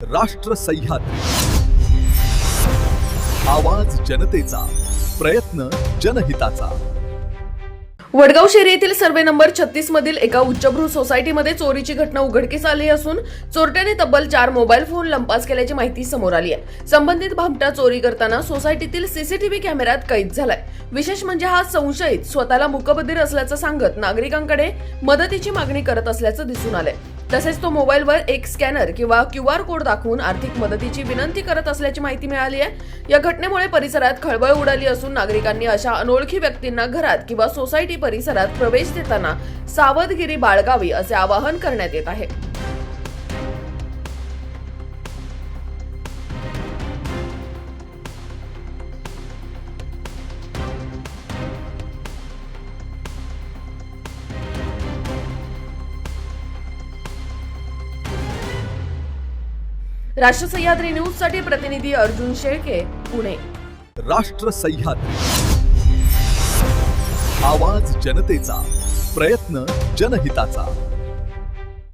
राष्ट्र सह्याद्री, आवाज जनतेचा, प्रयत्न जनहिताचा। वडगाव शहरी येथील सर्वे नंबर 36 मधील एका उच्चभ्रू सोसायटीमध्ये चोरीची घटना उघडकीस आली असून चोरट्याने तब्बल 4 मोबाईल फोन लंपास केल्याची माहिती समोर आली आहे। संबंधित भामटा चोरी करताना सोसायटीतील सीसीटीव्ही कॅमेऱ्यात कैद झालाय। विशेष म्हणजे हा संशयित स्वतःला मूकबधीर असल्याचं सांगत नागरिकांकडे मदतीची मागणी करत असल्याचं दिसून आलंय। तसेच तो मोबाईलवर एक स्कॅनर किंवा QR कोड दाखवून आर्थिक मदतीची विनंती करत असल्याची माहिती मिळाली आहे। या घटनेमुळे परिसरात खळबळ उडाली असून नागरिकांनी अशा अनोळखी व्यक्तींना घरात किंवा सोसायटी परिसरात प्रवेश देताना सावधगिरी बाळगावी असे आवाहन करण्यात येत आहे। राष्ट्र सह्याद्री न्यूज साठी प्रतिनिधी अर्जुन शेळके, पुणे। राष्ट्र सह्याद्री, आवाज जनतेचा, प्रयत्न जनहिताचा।